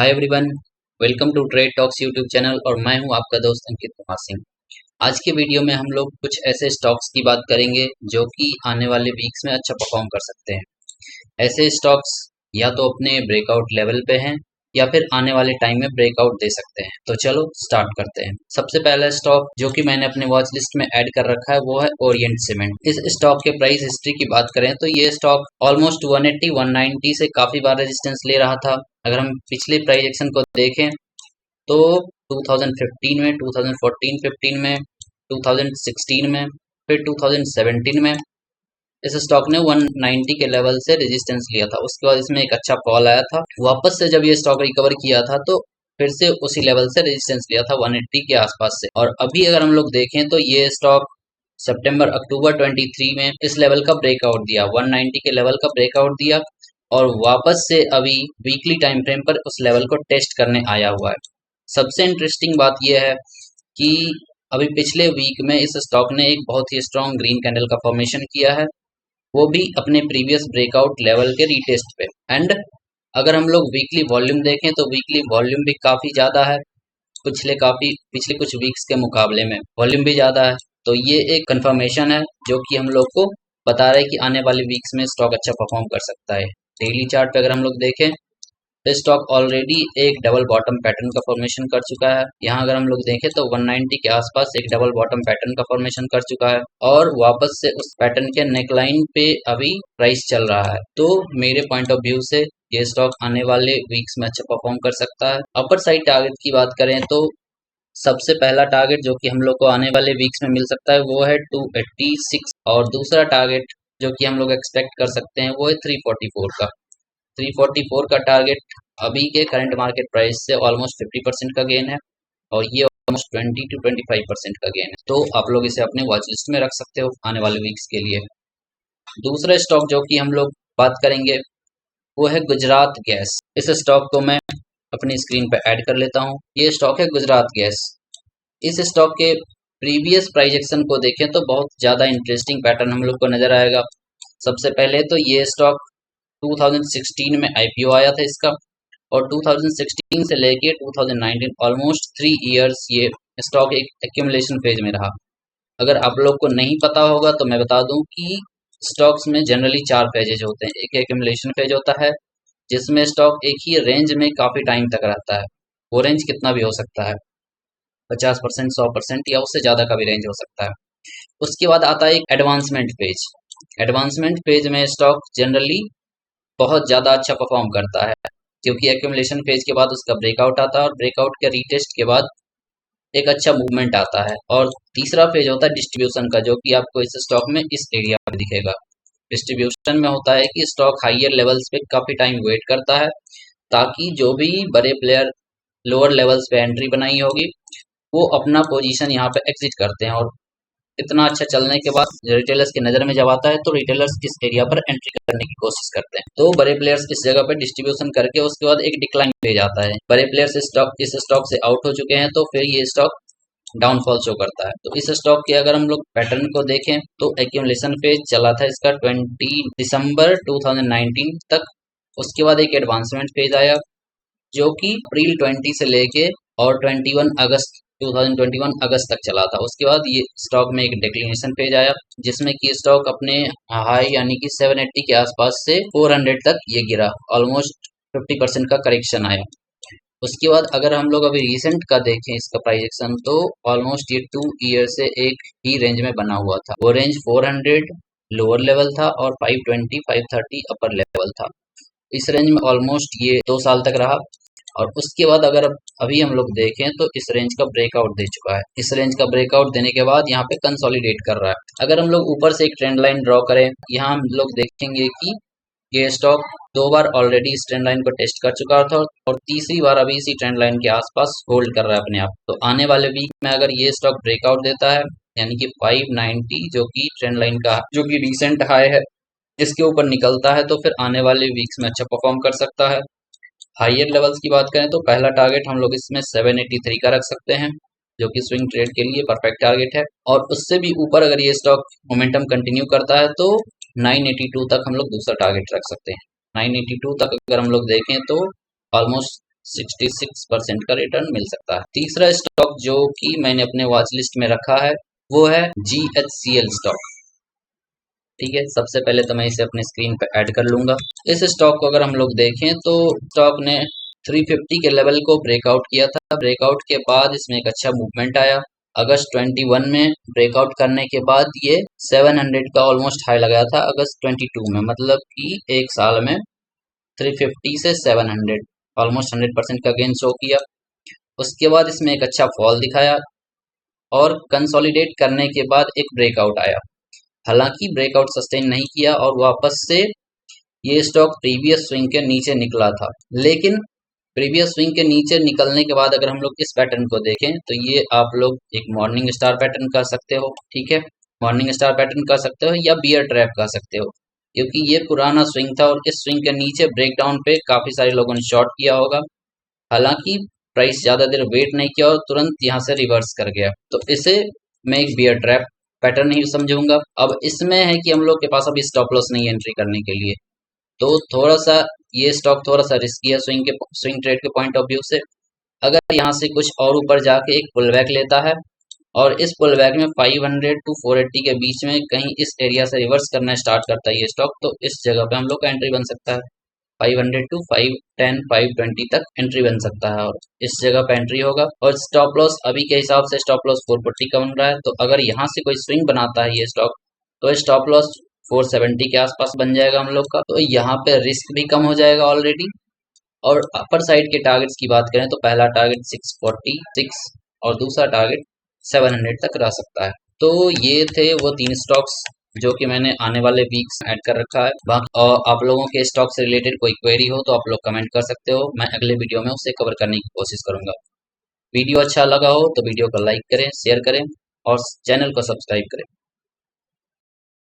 Hi everyone, welcome to trade talks YouTube channel और मैं हूं आपका दोस्त अंकित कुमार सिंह। आज के वीडियो में हम लोग कुछ ऐसे स्टॉक्स की बात करेंगे जो कि आने वाले वीक्स में अच्छा परफॉर्म कर सकते हैं। ऐसे स्टॉक्स या तो अपने ब्रेकआउट लेवल पे हैं या फिर आने वाले टाइम में ब्रेकआउट दे सकते हैं। तो चलो स्टार्ट करते हैं। सबसे पहला स्टॉक जो कि मैंने अपने वॉच लिस्ट में ऐड कर रखा है वो है ओरिएंट सीमेंट। इस स्टॉक के प्राइस हिस्ट्री की बात करें तो ये स्टॉक ऑलमोस्ट 180-190 से काफी बार रेजिस्टेंस ले रहा था। अगर हम पिछले प्राइस एक्शन को देखें तो 2015 में, 2014-15 में, 2016 में, फिर 2017 में इस स्टॉक ने 190 के लेवल से रेजिस्टेंस लिया था। उसके बाद इसमें एक अच्छा फॉल आया था। वापस से जब ये स्टॉक रिकवर किया था तो फिर से उसी लेवल से रेजिस्टेंस लिया था 180 के आसपास से। और अभी अगर हम लोग देखें तो ये स्टॉक सितंबर अक्टूबर 23 में इस लेवल का ब्रेकआउट दिया, 190 के लेवल का ब्रेकआउट दिया और वापस से अभी वीकली टाइम फ्रेम पर उस लेवल को टेस्ट करने आया हुआ है। सबसे इंटरेस्टिंग बात यह है कि अभी पिछले वीक में इस स्टॉक ने एक बहुत ही स्ट्रॉन्ग ग्रीन कैंडल का फॉर्मेशन किया है, वो भी अपने प्रीवियस ब्रेकआउट लेवल के रीटेस्ट पे। एंड अगर हम लोग वीकली वॉल्यूम देखें तो वीकली वॉल्यूम भी काफी ज्यादा है, पिछले कुछ वीक्स के मुकाबले में वॉल्यूम भी ज्यादा है। तो ये एक कंफर्मेशन है जो कि हम लोग को बता रहा है कि आने वाले वीक्स में स्टॉक अच्छा परफॉर्म कर सकता है। डेली चार्ट पे अगर हम लोग देखें तो स्टॉक ऑलरेडी एक डबल बॉटम पैटर्न का फॉर्मेशन कर चुका है। यहाँ अगर हम लोग देखें तो 190 के आसपास एक डबल बॉटम पैटर्न का फॉर्मेशन कर चुका है और वापस से उस पैटर्न के नेकलाइन पे अभी प्राइस चल रहा है। तो मेरे पॉइंट ऑफ व्यू से ये स्टॉक आने वाले वीक्स में अच्छा परफॉर्म कर सकता है। अपर साइड टारगेट की बात करें तो सबसे पहला टारगेट जो कि हम लोग को आने वाले वीक्स में मिल सकता है वो है 286 और दूसरा टारगेट जो कि हम लोग एक्सपेक्ट कर सकते हैं वो है 344 का। 344 का टारगेट अभी के करंट मार्केट प्राइस से ऑलमोस्ट 50% का गेन है और ये ऑलमोस्ट 20 to 25% का गेन है। तो आप लोग इसे अपने वॉच लिस्ट में रख सकते हो आने वाले वीक्स के लिए। दूसरा स्टॉक जो कि हम लोग बात करेंगे वो है गुजरात गैस। इस स्टॉक को मैं अपनी स्क्रीन पर ऐड कर लेता हूँ। ये स्टॉक है गुजरात गैस। इस स्टॉक के प्रीवियस प्राइस एक्शन को देखें तो बहुत ज़्यादा इंटरेस्टिंग पैटर्न हम लोग को नजर आएगा। सबसे पहले तो ये स्टॉक 2016 में आईपीओ आया था इसका और 2016 से लेके 2019 ऑलमोस्ट 3 इयर्स ये स्टॉक एक एक्यूमुलेशन फेज में रहा। अगर आप लोग को नहीं पता होगा तो मैं बता दूं कि स्टॉक्स में जनरली 4 फेजेज होते हैं। एक एक्यूमुलेशन फेज होता है जिसमें स्टॉक एक ही रेंज में काफी टाइम तक रहता है। वो रेंज कितना भी हो सकता है, 50%, 100% या उससे ज्यादा का भी रेंज हो सकता है। उसके बाद आता है एक एडवांसमेंट फेज। एडवांसमेंट फेज में स्टॉक जनरली बहुत ज्यादा अच्छा परफॉर्म करता है क्योंकि एक्यूमुलेशन फेज के बाद उसका ब्रेकआउट आता है और ब्रेकआउट के रीटेस्ट के बाद एक अच्छा मूवमेंट आता है। और तीसरा फेज होता है डिस्ट्रीब्यूशन का जो कि आपको इस स्टॉक में इस एरिया पर दिखेगा। डिस्ट्रीब्यूशन में होता है कि स्टॉक हाइयर लेवल्स पे काफी टाइम वेट करता है ताकि जो भी बड़े प्लेयर लोअर लेवल्स पे एंट्री बनाई होगी वो अपना पोजीशन यहाँ पे एग्जिट करते हैं और इतना अच्छा चलने के बाद रिटेलर्स की नजर में जब आता है तो रिटेलर्स इस एरिया पर एंट्री करने की कोशिश करते हैं। तो बड़े प्लेयर्स इस जगह पर डिस्ट्रीब्यूशन करके उसके बाद एक डिक्लाइन पेज आता है। बड़े प्लेयर्स इस स्टॉक से आउट हो चुके हैं तो फिर ये स्टॉक डाउनफॉल शो करता है। तो इस स्टॉक के अगर हम लोग पैटर्न को देखें तो एक्यूमुलेशन फेज चला था इसका 20 दिसंबर 2019 तक। उसके बाद एक एडवांसमेंट फेज आया जो कि अप्रैल 20 से लेके और 21 अगस्त 2021 अगस्त तक चला था। उसके बाद ये स्टॉक में एक डिक्लिनेशन फेज आया जिसमें कि स्टॉक अपने हाई यानी कि 780 के आसपास से 400 तक ये गिरा, ऑलमोस्ट 50% का करेक्शन आया। उसके बाद अगर हम लोग अभी रिसेंट का देखें इसका प्राइस एक्शन तो ऑलमोस्ट ये 2 ईयर से एक ही रेंज में बना हुआ था। वो रेंज 400 लोअर लेवल था और 520 530 अपर लेवल था। इस रेंज में ऑलमोस्ट ये 2 साल तक रहा और उसके बाद अगर अभी हम लोग देखें तो इस रेंज का ब्रेकआउट दे चुका है। इस रेंज का ब्रेकआउट देने के बाद यहाँ पे कंसोलिडेट कर रहा है। अगर हम लोग ऊपर से एक ट्रेंड लाइन ड्रॉ करें, यहाँ हम लोग देखेंगे कि ये स्टॉक 2 बार ऑलरेडी इस ट्रेंड लाइन को टेस्ट कर चुका था और तीसरी बार अभी इसी ट्रेंड लाइन के आसपास होल्ड कर रहा है अपने आप। तो आने वाले वीक में अगर ये स्टॉक ब्रेकआउट देता है यानी कि 590 जो कि ट्रेंड लाइन का जो कि रिसेंट हाई है इसके ऊपर निकलता है तो फिर आने वाले वीक्स में अच्छा परफॉर्म कर सकता है। हाइयर लेवल्स की बात करें तो पहला टारगेट हम लोग इसमें 783 का रख सकते हैं जो कि स्विंग ट्रेड के लिए परफेक्ट टारगेट है। और उससे भी ऊपर अगर ये स्टॉक मोमेंटम कंटिन्यू करता है तो 982 तक हम लोग दूसरा टारगेट रख सकते हैं। 982 तक अगर हम लोग देखें तो ऑलमोस्ट 66% का रिटर्न मिल सकता है। तीसरा स्टॉक जो कि मैंने अपने वॉच लिस्ट में रखा है वो है GHCL स्टॉक। ठीक है, सबसे पहले तो मैं इसे अपने स्क्रीन पे ऐड कर लूंगा। इस स्टॉक को अगर हम लोग देखें तो स्टॉक ने 350 के लेवल को ब्रेकआउट किया था। ब्रेकआउट के बाद इसमें एक अच्छा मूवमेंट आया। अगस्त 21 में ब्रेकआउट करने के बाद ये 700 का ऑलमोस्ट हाई लगाया था अगस्त 22 में, मतलब कि एक साल में 350 से 700 ऑलमोस्ट 100% का गेन शो किया। उसके बाद इसमें एक अच्छा फॉल दिखाया और कंसोलिडेट करने के बाद एक ब्रेकआउट आया। हालांकि ब्रेकआउट सस्टेन नहीं किया और वापस से ये स्टॉक प्रीवियस स्विंग के नीचे निकला था। लेकिन प्रीवियस स्विंग के नीचे निकलने के बाद अगर हम लोग इस पैटर्न को देखें तो ये आप लोग एक मॉर्निंग स्टार पैटर्न कह सकते हो। ठीक है, मॉर्निंग स्टार पैटर्न कह सकते हो या बियर ट्रैप कह सकते हो, क्योंकि ये पुराना स्विंग था और इस स्विंग के नीचे ब्रेकडाउन पे काफी सारे लोगों ने शॉर्ट किया होगा। हालांकि प्राइस ज्यादा देर वेट नहीं किया और तुरंत यहाँ से रिवर्स कर गया, तो इसे मैं एक बियर ट्रैप पैटर्न ही समझूंगा। अब इसमें है कि हम लोग के पास अभी स्टॉप लॉस नहीं एंट्री करने के लिए, तो थोड़ा सा ये स्टॉक थोड़ा सा रिस्की है स्विंग ट्रेड के पॉइंट ऑफ व्यू से। अगर यहाँ से कुछ और ऊपर जाके एक पुल बैक लेता है और इस पुल बैक में 500 टू 480 के बीच में कहीं इस एरिया से रिवर्स करना स्टार्ट करता है ये स्टॉक, तो इस जगह पे हम लोग का एंट्री बन सकता है। 500 टू 510 520 तक एंट्री बन सकता है और इस जगह पे एंट्री होगा। और स्टॉप लॉस अभी के हिसाब से स्टॉप लॉस 440 का बन रहा है, तो अगर यहाँ से कोई स्विंग बनाता है ये स्टॉक तो स्टॉप लॉस 470 के आसपास बन जाएगा हम लोग का, तो यहाँ पे रिस्क भी कम हो जाएगा ऑलरेडी। और अपर साइड के टारगेट्स की बात करें तो पहला टारगेट 646 और दूसरा टारगेट 700 तक रह सकता है। तो ये थे वो 3 स्टॉक्स जो कि मैंने आने वाले वीक्स ऐड कर रखा है। बाकी आप लोगों के स्टॉक से रिलेटेड कोई क्वेरी हो तो आप लोग कमेंट कर सकते हो, मैं अगले वीडियो में उसे कवर करने की कोशिश करूंगा। वीडियो अच्छा लगा हो तो वीडियो को लाइक करें, शेयर करें और चैनल को सब्सक्राइब करें।